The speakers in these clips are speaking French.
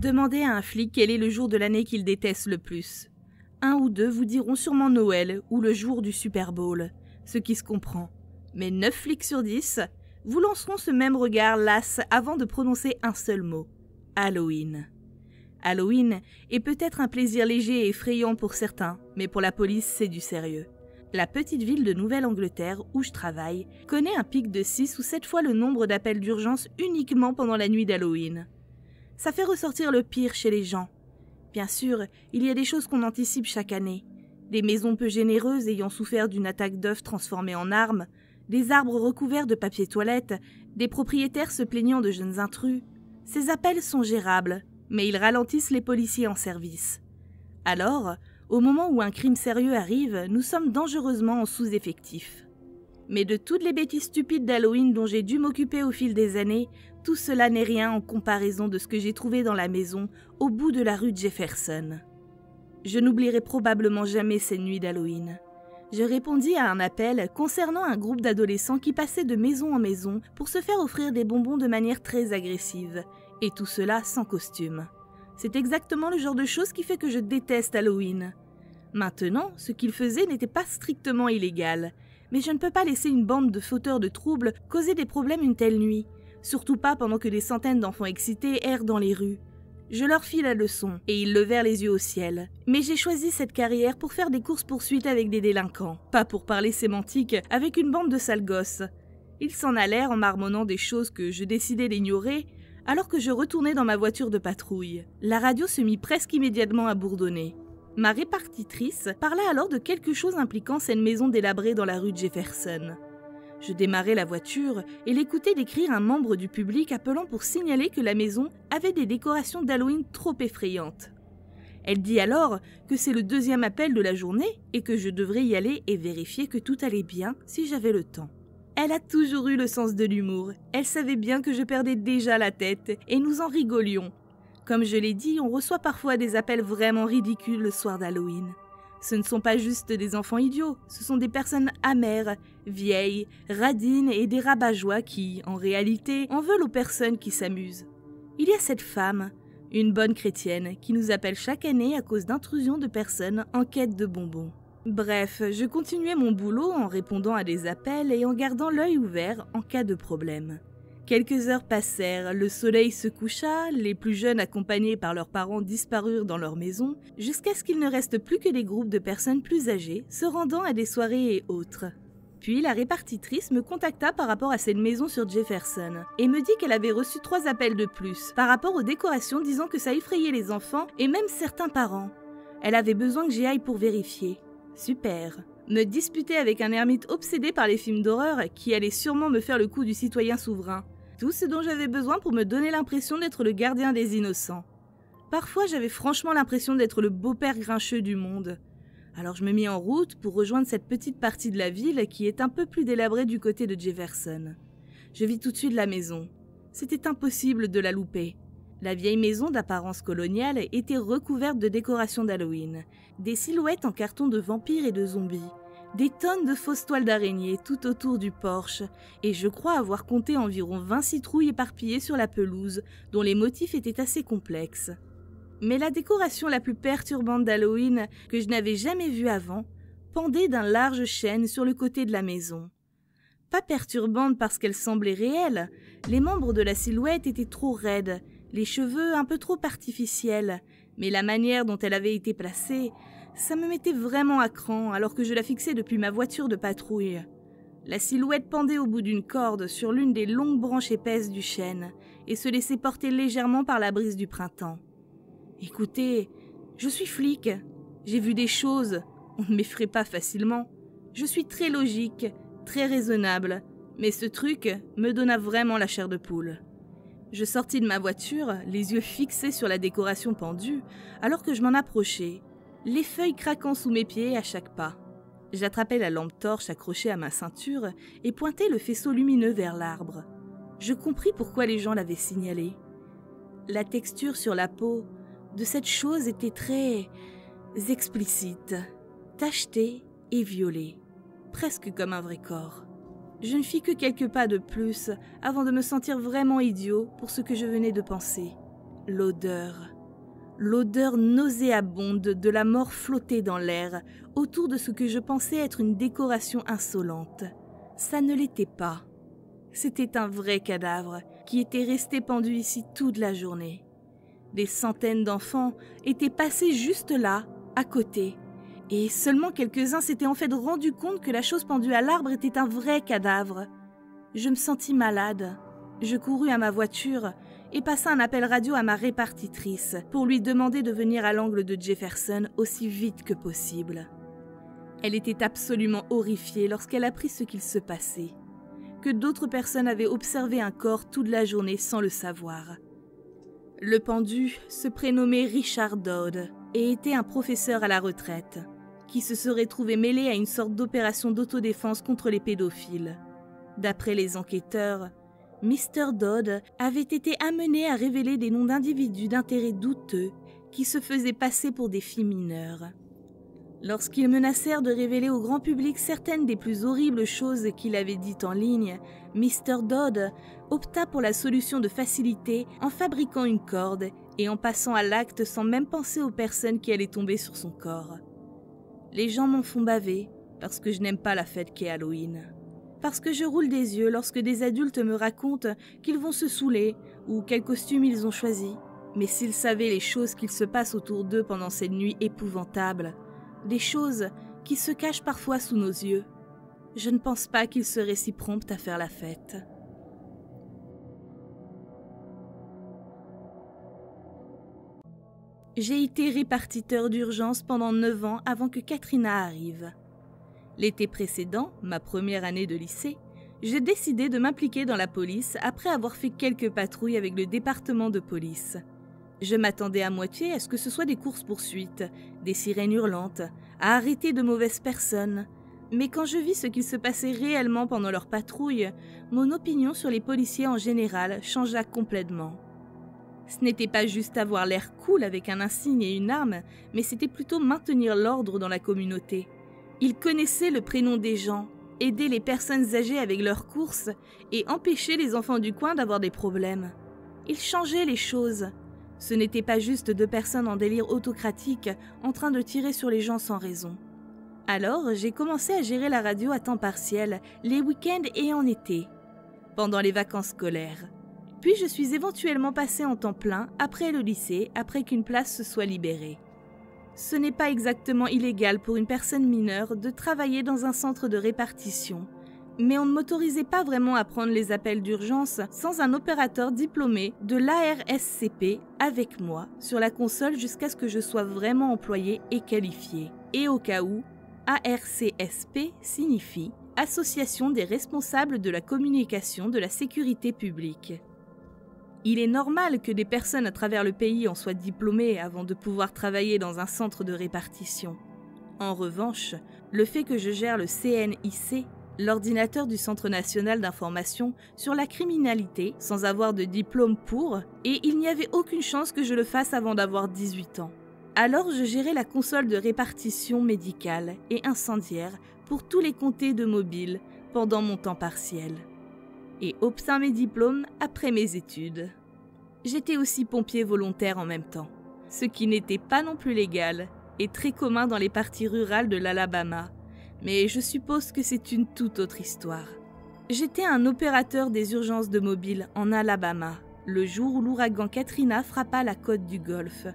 Demandez à un flic quel est le jour de l'année qu'il déteste le plus. 1 ou 2 vous diront sûrement Noël ou le jour du Super Bowl, ce qui se comprend. Mais 9 flics sur 10 vous lanceront ce même regard las avant de prononcer un seul mot. Halloween. Halloween est peut-être un plaisir léger et effrayant pour certains, mais pour la police c'est du sérieux. La petite ville de Nouvelle-Angleterre, où je travaille, connaît un pic de 6 ou 7 fois le nombre d'appels d'urgence uniquement pendant la nuit d'Halloween. Ça fait ressortir le pire chez les gens. Bien sûr, il y a des choses qu'on anticipe chaque année. Des maisons peu généreuses ayant souffert d'une attaque d'œufs transformée en armes, des arbres recouverts de papier toilette, des propriétaires se plaignant de jeunes intrus. Ces appels sont gérables, mais ils ralentissent les policiers en service. Alors, au moment où un crime sérieux arrive, nous sommes dangereusement en sous-effectif. Mais de toutes les bêtises stupides d'Halloween dont j'ai dû m'occuper au fil des années, tout cela n'est rien en comparaison de ce que j'ai trouvé dans la maison, au bout de la rue Jefferson. Je n'oublierai probablement jamais ces nuits d'Halloween. Je répondis à un appel concernant un groupe d'adolescents qui passaient de maison en maison pour se faire offrir des bonbons de manière très agressive, et tout cela sans costume. C'est exactement le genre de choses qui fait que je déteste Halloween. Maintenant, ce qu'ils faisaient n'était pas strictement illégal, mais je ne peux pas laisser une bande de fauteurs de troubles causer des problèmes une telle nuit, surtout pas pendant que des centaines d'enfants excités errent dans les rues. Je leur fis la leçon, et ils levèrent les yeux au ciel. Mais j'ai choisi cette carrière pour faire des courses-poursuites avec des délinquants, pas pour parler sémantique avec une bande de sales gosses. Ils s'en allèrent en marmonnant des choses que je décidai d'ignorer, alors que je retournais dans ma voiture de patrouille. La radio se mit presque immédiatement à bourdonner. Ma répartitrice parla alors de quelque chose impliquant cette maison délabrée dans la rue Jefferson. Je démarrai la voiture et l'écoutai décrire un membre du public appelant pour signaler que la maison avait des décorations d'Halloween trop effrayantes. Elle dit alors que c'est le 2e appel de la journée et que je devrais y aller et vérifier que tout allait bien si j'avais le temps. Elle a toujours eu le sens de l'humour. Elle savait bien que je perdais déjà la tête et nous en rigolions. Comme je l'ai dit, on reçoit parfois des appels vraiment ridicules le soir d'Halloween. Ce ne sont pas juste des enfants idiots, ce sont des personnes amères, vieilles, radines et des rabat-joie qui, en réalité, en veulent aux personnes qui s'amusent. Il y a cette femme, une bonne chrétienne, qui nous appelle chaque année à cause d'intrusions de personnes en quête de bonbons. Bref, je continuais mon boulot en répondant à des appels et en gardant l'œil ouvert en cas de problème. Quelques heures passèrent, le soleil se coucha, les plus jeunes accompagnés par leurs parents disparurent dans leur maison, jusqu'à ce qu'il ne reste plus que des groupes de personnes plus âgées se rendant à des soirées et autres. Puis la répartitrice me contacta par rapport à cette maison sur Jefferson et me dit qu'elle avait reçu 3 appels de plus par rapport aux décorations disant que ça effrayait les enfants et même certains parents. Elle avait besoin que j'y aille pour vérifier. Super. Me disputer avec un ermite obsédé par les films d'horreur qui allait sûrement me faire le coup du citoyen souverain. Tout ce dont j'avais besoin pour me donner l'impression d'être le gardien des innocents. Parfois, j'avais franchement l'impression d'être le beau-père grincheux du monde. Alors je me mis en route pour rejoindre cette petite partie de la ville qui est un peu plus délabrée du côté de Jefferson. Je vis tout de suite la maison. C'était impossible de la louper. La vieille maison d'apparence coloniale était recouverte de décorations d'Halloween, des silhouettes en carton de vampires et de zombies, des tonnes de fausses toiles d'araignée tout autour du porche, et je crois avoir compté environ 20 citrouilles éparpillées sur la pelouse, dont les motifs étaient assez complexes. Mais la décoration la plus perturbante d'Halloween, que je n'avais jamais vue avant, pendait d'un large chêne sur le côté de la maison. Pas perturbante parce qu'elle semblait réelle, les membres de la silhouette étaient trop raides, les cheveux un peu trop artificiels, mais la manière dont elle avait été placée, ça me mettait vraiment à cran alors que je la fixais depuis ma voiture de patrouille. La silhouette pendait au bout d'une corde sur l'une des longues branches épaisses du chêne et se laissait porter légèrement par la brise du printemps. Écoutez, je suis flic, j'ai vu des choses, on ne m'effraie pas facilement. Je suis très logique, très raisonnable, mais ce truc me donna vraiment la chair de poule. Je sortis de ma voiture, les yeux fixés sur la décoration pendue, alors que je m'en approchais, les feuilles craquant sous mes pieds à chaque pas. J'attrapais la lampe torche accrochée à ma ceinture et pointais le faisceau lumineux vers l'arbre. Je compris pourquoi les gens l'avaient signalé. La texture sur la peau de cette chose était très explicite, tachetée et violée, presque comme un vrai corps. Je ne fis que quelques pas de plus avant de me sentir vraiment idiot pour ce que je venais de penser. L'odeur. L'odeur nauséabonde de la mort flottait dans l'air, autour de ce que je pensais être une décoration insolente. Ça ne l'était pas. C'était un vrai cadavre qui était resté pendu ici toute la journée. Des centaines d'enfants étaient passés juste là, à côté, et seulement quelques-uns s'étaient en fait rendus compte que la chose pendue à l'arbre était un vrai cadavre. Je me sentis malade. Je courus à ma voiture et passai un appel radio à ma répartitrice pour lui demander de venir à l'angle de Jefferson aussi vite que possible. Elle était absolument horrifiée lorsqu'elle apprit ce qu'il se passait, que d'autres personnes avaient observé un corps toute la journée sans le savoir. Le pendu se prénommait Richard Dodd et était un professeur à la retraite, qui se serait trouvé mêlé à une sorte d'opération d'autodéfense contre les pédophiles. D'après les enquêteurs, Mr. Dodd avait été amené à révéler des noms d'individus d'intérêt douteux qui se faisaient passer pour des filles mineures. Lorsqu'ils menacèrent de révéler au grand public certaines des plus horribles choses qu'il avait dites en ligne, Mr. Dodd opta pour la solution de facilité en fabriquant une corde et en passant à l'acte sans même penser aux personnes qui allaient tomber sur son corps. Les gens m'en font baver parce que je n'aime pas la fête qu'est Halloween. Parce que je roule des yeux lorsque des adultes me racontent qu'ils vont se saouler ou quel costume ils ont choisi. Mais s'ils savaient les choses qu'il se passe autour d'eux pendant cette nuit épouvantable, des choses qui se cachent parfois sous nos yeux, je ne pense pas qu'ils seraient si prompts à faire la fête. J'ai été répartiteur d'urgence pendant 9 ans avant que Katrina arrive. L'été précédent, ma première année de lycée, j'ai décidé de m'impliquer dans la police après avoir fait quelques patrouilles avec le département de police. Je m'attendais à moitié à ce que ce soit des courses-poursuites, des sirènes hurlantes, à arrêter de mauvaises personnes. Mais quand je vis ce qu'il se passait réellement pendant leur patrouille, mon opinion sur les policiers en général changea complètement. Ce n'était pas juste avoir l'air cool avec un insigne et une arme, mais c'était plutôt maintenir l'ordre dans la communauté. Ils connaissaient le prénom des gens, aidaient les personnes âgées avec leurs courses et empêchaient les enfants du coin d'avoir des problèmes. Ils changeaient les choses. Ce n'était pas juste 2 personnes en délire autocratique en train de tirer sur les gens sans raison. Alors, j'ai commencé à gérer la radio à temps partiel, les week-ends et en été, pendant les vacances scolaires. Puis je suis éventuellement passée en temps plein après le lycée, après qu'une place se soit libérée. Ce n'est pas exactement illégal pour une personne mineure de travailler dans un centre de répartition, mais on ne m'autorisait pas vraiment à prendre les appels d'urgence sans un opérateur diplômé de l'ARSCP avec moi sur la console jusqu'à ce que je sois vraiment employé et qualifié. Et au cas où, ARCSP signifie Association des responsables de la communication de la sécurité publique. Il est normal que des personnes à travers le pays en soient diplômées avant de pouvoir travailler dans un centre de répartition. En revanche, le fait que je gère le CNIC, l'ordinateur du Centre national d'information sur la criminalité, sans avoir de diplôme pour, et il n'y avait aucune chance que je le fasse avant d'avoir 18 ans. Alors je gérais la console de répartition médicale et incendiaire pour tous les comtés de Mobile pendant mon temps partiel. Et obtint mes diplômes après mes études. J'étais aussi pompier volontaire en même temps, ce qui n'était pas non plus légal et très commun dans les parties rurales de l'Alabama, mais je suppose que c'est une toute autre histoire. J'étais un opérateur des urgences de Mobile en Alabama, le jour où l'ouragan Katrina frappa la côte du Golfe.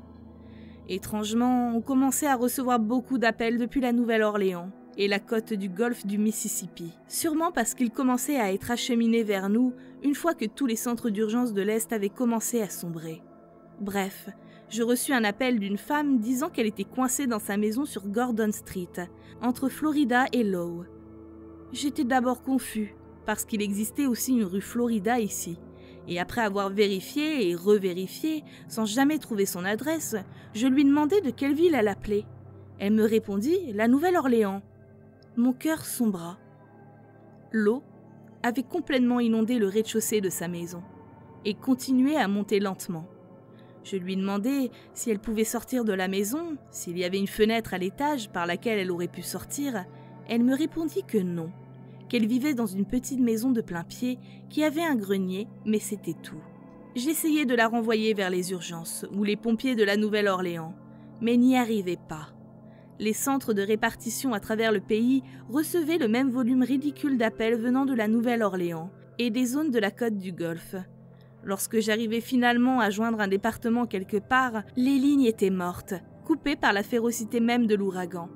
Étrangement, on commençait à recevoir beaucoup d'appels depuis la Nouvelle-Orléans et la côte du golfe du Mississippi, sûrement parce qu'ils commençaient à être acheminés vers nous une fois que tous les centres d'urgence de l'Est avaient commencé à sombrer. Bref, je reçus un appel d'une femme disant qu'elle était coincée dans sa maison sur Gordon Street, entre Florida et Lowe. J'étais d'abord confus, parce qu'il existait aussi une rue Florida ici, et après avoir vérifié et revérifié, sans jamais trouver son adresse, je lui demandai de quelle ville elle appelait. Elle me répondit « La Nouvelle-Orléans ». Mon cœur sombra. L'eau avait complètement inondé le rez-de-chaussée de sa maison et continuait à monter lentement. Je lui demandai si elle pouvait sortir de la maison, s'il y avait une fenêtre à l'étage par laquelle elle aurait pu sortir. Elle me répondit que non, qu'elle vivait dans une petite maison de plain-pied qui avait un grenier, mais c'était tout. J'essayais de la renvoyer vers les urgences ou les pompiers de la Nouvelle-Orléans, mais n'y arrivais pas. Les centres de répartition à travers le pays recevaient le même volume ridicule d'appels venant de la Nouvelle-Orléans et des zones de la côte du Golfe. Lorsque j'arrivais finalement à joindre un département quelque part, les lignes étaient mortes, coupées par la férocité même de l'ouragan.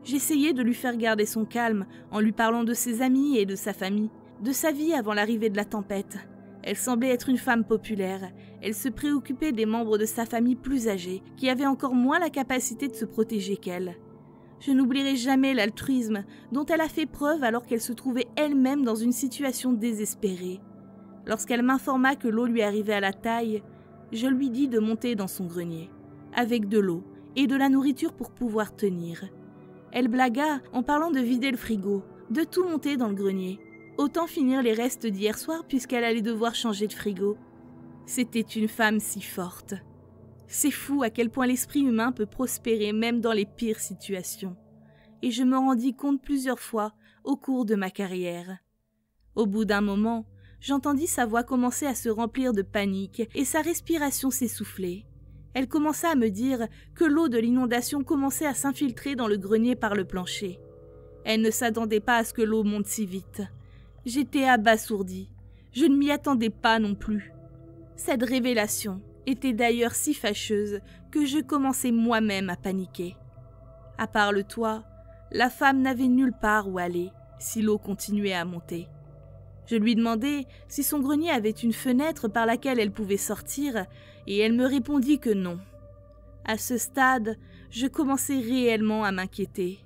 J'essayais de lui faire garder son calme en lui parlant de ses amis et de sa famille, de sa vie avant l'arrivée de la tempête. Elle semblait être une femme populaire. Elle se préoccupait des membres de sa famille plus âgés, qui avaient encore moins la capacité de se protéger qu'elle. Je n'oublierai jamais l'altruisme dont elle a fait preuve alors qu'elle se trouvait elle-même dans une situation désespérée. Lorsqu'elle m'informa que l'eau lui arrivait à la taille, je lui dis de monter dans son grenier, avec de l'eau et de la nourriture pour pouvoir tenir. Elle blagua en parlant de vider le frigo, de tout monter dans le grenier. Autant finir les restes d'hier soir puisqu'elle allait devoir changer de frigo. C'était une femme si forte. C'est fou à quel point l'esprit humain peut prospérer même dans les pires situations. Et je me rendis compte plusieurs fois au cours de ma carrière. Au bout d'un moment, j'entendis sa voix commencer à se remplir de panique et sa respiration s'essouffler. Elle commença à me dire que l'eau de l'inondation commençait à s'infiltrer dans le grenier par le plancher. Elle ne s'attendait pas à ce que l'eau monte si vite. J'étais abasourdie. Je ne m'y attendais pas non plus. Cette révélation était d'ailleurs si fâcheuse que je commençais moi-même à paniquer. À part le toit, la femme n'avait nulle part où aller si l'eau continuait à monter. Je lui demandai si son grenier avait une fenêtre par laquelle elle pouvait sortir et elle me répondit que non. À ce stade, je commençais réellement à m'inquiéter.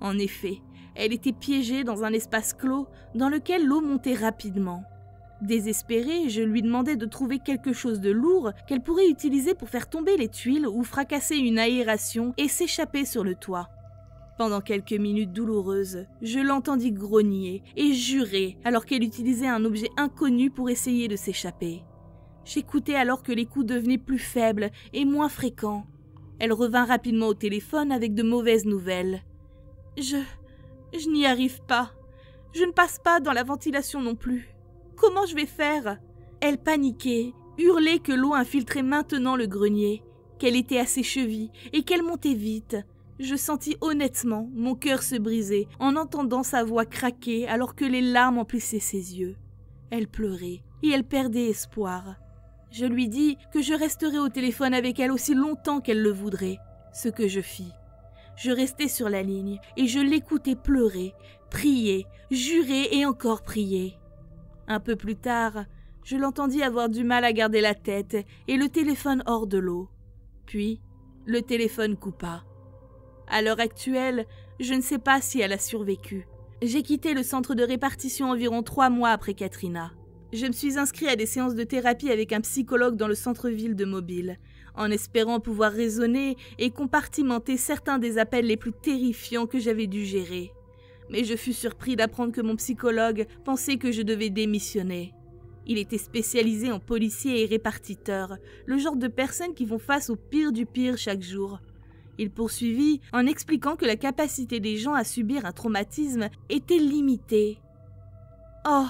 En effet, elle était piégée dans un espace clos dans lequel l'eau montait rapidement. Désespérée, je lui demandais de trouver quelque chose de lourd qu'elle pourrait utiliser pour faire tomber les tuiles ou fracasser une aération et s'échapper sur le toit. Pendant quelques minutes douloureuses, je l'entendis grogner et jurer alors qu'elle utilisait un objet inconnu pour essayer de s'échapper. J'écoutais alors que les coups devenaient plus faibles et moins fréquents. Elle revint rapidement au téléphone avec de mauvaises nouvelles. Je n'y arrive pas. Je ne passe pas dans la ventilation non plus. Comment je vais faire ? Elle paniquait, hurlait que l'eau infiltrait maintenant le grenier, qu'elle était à ses chevilles et qu'elle montait vite. Je sentis honnêtement mon cœur se briser en entendant sa voix craquer alors que les larmes emplissaient ses yeux. Elle pleurait et elle perdait espoir. Je lui dis que je resterais au téléphone avec elle aussi longtemps qu'elle le voudrait, ce que je fis. Je restai sur la ligne et je l'écoutais pleurer, prier, jurer et encore prier. Un peu plus tard, je l'entendis avoir du mal à garder la tête et le téléphone hors de l'eau. Puis, le téléphone coupa. À l'heure actuelle, je ne sais pas si elle a survécu. J'ai quitté le centre de répartition environ 3 mois après Katrina. Je me suis inscrit à des séances de thérapie avec un psychologue dans le centre-ville de Mobile, en espérant pouvoir raisonner et compartimenter certains des appels les plus terrifiants que j'avais dû gérer. Mais je fus surpris d'apprendre que mon psychologue pensait que je devais démissionner. Il était spécialisé en policiers et répartiteurs, le genre de personnes qui font face au pire du pire chaque jour. Il poursuivit en expliquant que la capacité des gens à subir un traumatisme était limitée. Oh,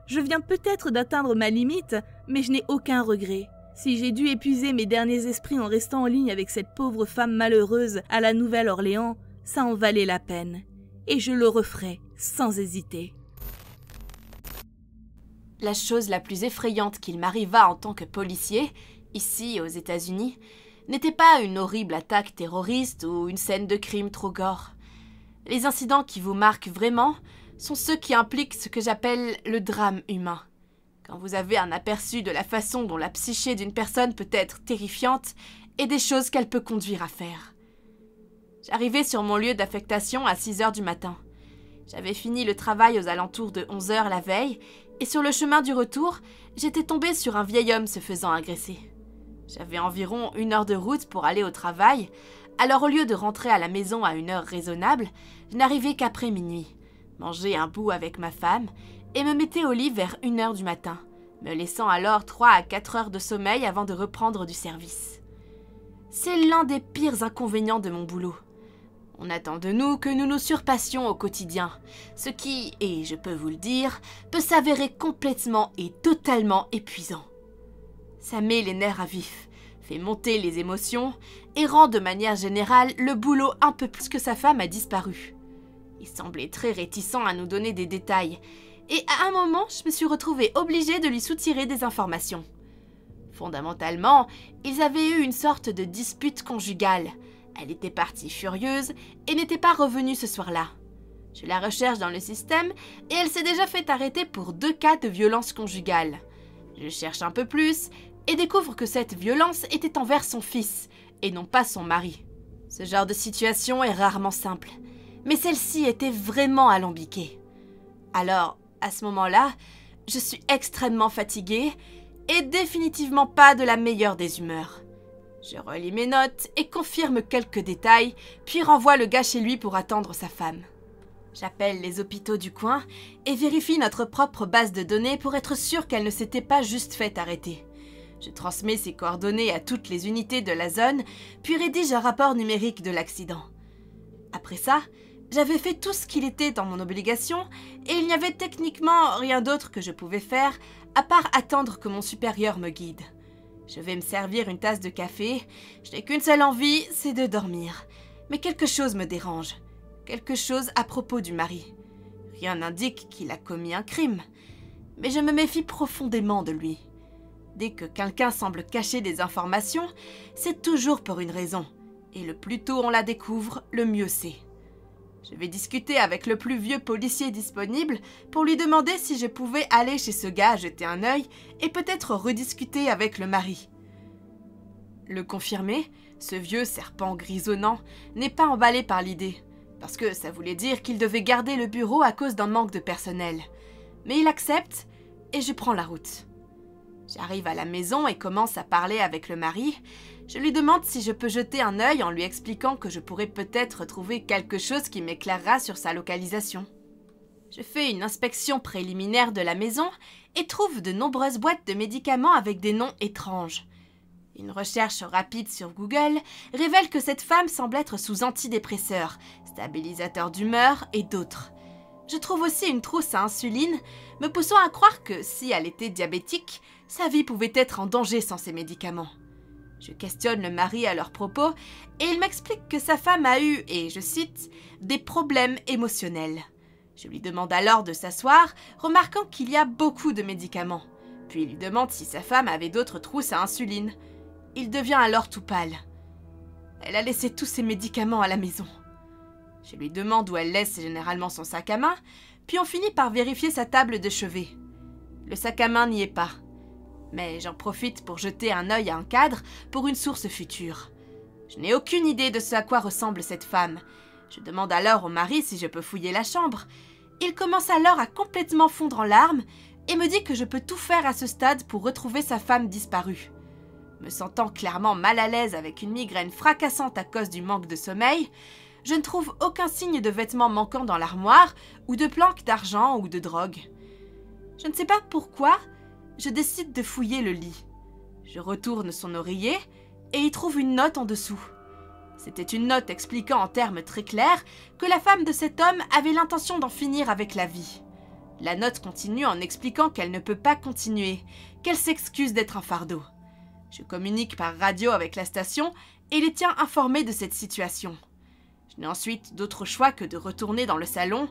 je viens peut-être d'atteindre ma limite, mais je n'ai aucun regret. Si j'ai dû épuiser mes derniers esprits en restant en ligne avec cette pauvre femme malheureuse à la Nouvelle-Orléans, ça en valait la peine. Et je le referai sans hésiter. La chose la plus effrayante qu'il m'arriva en tant que policier, ici aux États-Unis, n'était pas une horrible attaque terroriste ou une scène de crime trop gore. Les incidents qui vous marquent vraiment sont ceux qui impliquent ce que j'appelle le drame humain. Quand vous avez un aperçu de la façon dont la psyché d'une personne peut être terrifiante et des choses qu'elle peut conduire à faire. J'arrivais sur mon lieu d'affectation à 6 heures du matin. J'avais fini le travail aux alentours de 11 heures la veille, et sur le chemin du retour, j'étais tombée sur un vieil homme se faisant agresser. J'avais environ 1 heure de route pour aller au travail, alors au lieu de rentrer à la maison à une heure raisonnable, je n'arrivais qu'après minuit, mangeais un bout avec ma femme, et me mettais au lit vers 1 heure du matin, me laissant alors 3 à 4 heures de sommeil avant de reprendre du service. C'est l'un des pires inconvénients de mon boulot. On attend de nous que nous nous surpassions au quotidien, ce qui, et je peux vous le dire, peut s'avérer complètement et totalement épuisant. Ça met les nerfs à vif, fait monter les émotions et rend de manière générale le boulot un peu plus que sa femme a disparu. Il semblait très réticent à nous donner des détails, et à un moment, je me suis retrouvée obligée de lui soutirer des informations. Fondamentalement, ils avaient eu une sorte de dispute conjugale. Elle était partie furieuse et n'était pas revenue ce soir-là. Je la recherche dans le système et elle s'est déjà fait arrêter pour 2 cas de violence conjugale. Je cherche un peu plus et découvre que cette violence était envers son fils et non pas son mari. Ce genre de situation est rarement simple, mais celle-ci était vraiment alambiquée. Alors, à ce moment-là, je suis extrêmement fatiguée et définitivement pas de la meilleure des humeurs. Je relis mes notes et confirme quelques détails, puis renvoie le gars chez lui pour attendre sa femme. J'appelle les hôpitaux du coin et vérifie notre propre base de données pour être sûre qu'elle ne s'était pas juste fait arrêter. Je transmets ses coordonnées à toutes les unités de la zone, puis rédige un rapport numérique de l'accident. Après ça, j'avais fait tout ce qu'il était dans mon obligation et il n'y avait techniquement rien d'autre que je pouvais faire à part attendre que mon supérieur me guide. Je vais me servir une tasse de café, je n'ai qu'une seule envie, c'est de dormir. Mais quelque chose me dérange, quelque chose à propos du mari. Rien n'indique qu'il a commis un crime, mais je me méfie profondément de lui. Dès que quelqu'un semble cacher des informations, c'est toujours pour une raison, et le plus tôt on la découvre, le mieux c'est. Je vais discuter avec le plus vieux policier disponible pour lui demander si je pouvais aller chez ce gars jeter un œil et peut-être rediscuter avec le mari. Le confirmer, ce vieux serpent grisonnant, n'est pas emballé par l'idée, parce que ça voulait dire qu'il devait garder le bureau à cause d'un manque de personnel. Mais il accepte et je prends la route. J'arrive à la maison et commence à parler avec le mari. Je lui demande si je peux jeter un œil en lui expliquant que je pourrais peut-être trouver quelque chose qui m'éclairera sur sa localisation. Je fais une inspection préliminaire de la maison et trouve de nombreuses boîtes de médicaments avec des noms étranges. Une recherche rapide sur Google révèle que cette femme semble être sous antidépresseurs, stabilisateurs d'humeur et d'autres. Je trouve aussi une trousse à insuline, me poussant à croire que si elle était diabétique, sa vie pouvait être en danger sans ces médicaments. Je questionne le mari à leur propos et il m'explique que sa femme a eu, et je cite, « des problèmes émotionnels ». Je lui demande alors de s'asseoir, remarquant qu'il y a beaucoup de médicaments. Puis il lui demande si sa femme avait d'autres trousses à insuline. Il devient alors tout pâle. Elle a laissé tous ses médicaments à la maison. Je lui demande où elle laisse généralement son sac à main, puis on finit par vérifier sa table de chevet. Le sac à main n'y est pas. Mais j'en profite pour jeter un œil à un cadre pour une source future. Je n'ai aucune idée de ce à quoi ressemble cette femme. Je demande alors au mari si je peux fouiller la chambre. Il commence alors à complètement fondre en larmes et me dit que je peux tout faire à ce stade pour retrouver sa femme disparue. Me sentant clairement mal à l'aise avec une migraine fracassante à cause du manque de sommeil, je ne trouve aucun signe de vêtements manquants dans l'armoire ou de planques d'argent ou de drogue. Je ne sais pas pourquoi, je décide de fouiller le lit. Je retourne son oreiller et y trouve une note en dessous. C'était une note expliquant en termes très clairs que la femme de cet homme avait l'intention d'en finir avec la vie. La note continue en expliquant qu'elle ne peut pas continuer, qu'elle s'excuse d'être un fardeau. Je communique par radio avec la station et les tiens informés de cette situation. Je n'ai ensuite d'autre choix que de retourner dans le salon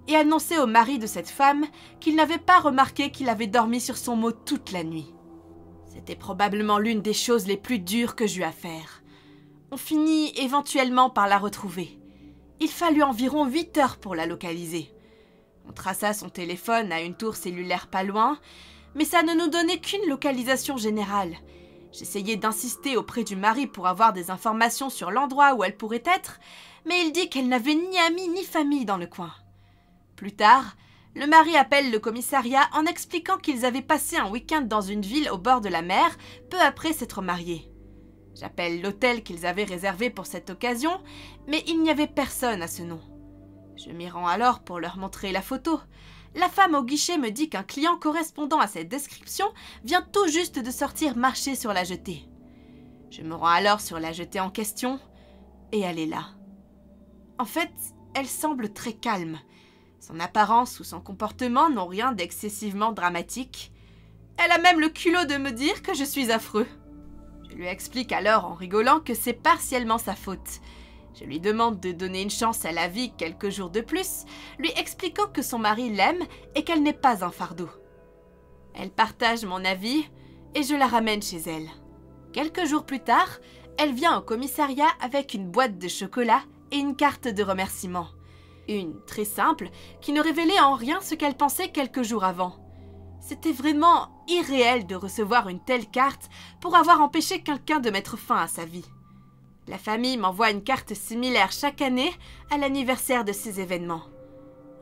et annoncer au mari de cette femme qu'il n'avait pas remarqué qu'il avait dormi sur son mot toute la nuit. C'était probablement l'une des choses les plus dures que j'eus à faire. On finit éventuellement par la retrouver. Il fallut environ 8 heures pour la localiser. On traça son téléphone à une tour cellulaire pas loin, mais ça ne nous donnait qu'une localisation générale. J'essayais d'insister auprès du mari pour avoir des informations sur l'endroit où elle pourrait être, mais il dit qu'elle n'avait ni amis ni famille dans le coin. Plus tard, le mari appelle le commissariat en expliquant qu'ils avaient passé un week-end dans une ville au bord de la mer, peu après s'être mariés. J'appelle l'hôtel qu'ils avaient réservé pour cette occasion, mais il n'y avait personne à ce nom. Je m'y rends alors pour leur montrer la photo. La femme au guichet me dit qu'un client correspondant à cette description vient tout juste de sortir marcher sur la jetée. Je me rends alors sur la jetée en question, et elle est là. En fait, elle semble très calme. Son apparence ou son comportement n'ont rien d'excessivement dramatique. Elle a même le culot de me dire que je suis affreux. Je lui explique alors en rigolant que c'est partiellement sa faute. Je lui demande de donner une chance à la vie quelques jours de plus, lui expliquant que son mari l'aime et qu'elle n'est pas un fardeau. Elle partage mon avis et je la ramène chez elle. Quelques jours plus tard, elle vient au commissariat avec une boîte de chocolat et une carte de remerciement. Une très simple, qui ne révélait en rien ce qu'elle pensait quelques jours avant. C'était vraiment irréel de recevoir une telle carte pour avoir empêché quelqu'un de mettre fin à sa vie. La famille m'envoie une carte similaire chaque année à l'anniversaire de ces événements.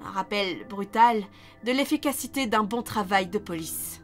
Un rappel brutal de l'efficacité d'un bon travail de police.